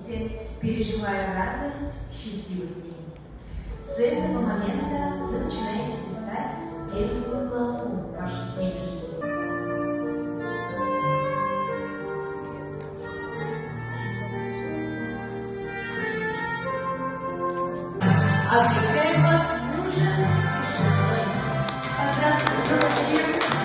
вместе, переживая радость счастливых дней. С этого момента вы начинаете писать первую главу вашей своей жизни. Объявляю вас мужем и женой. Поздравьте друг друга.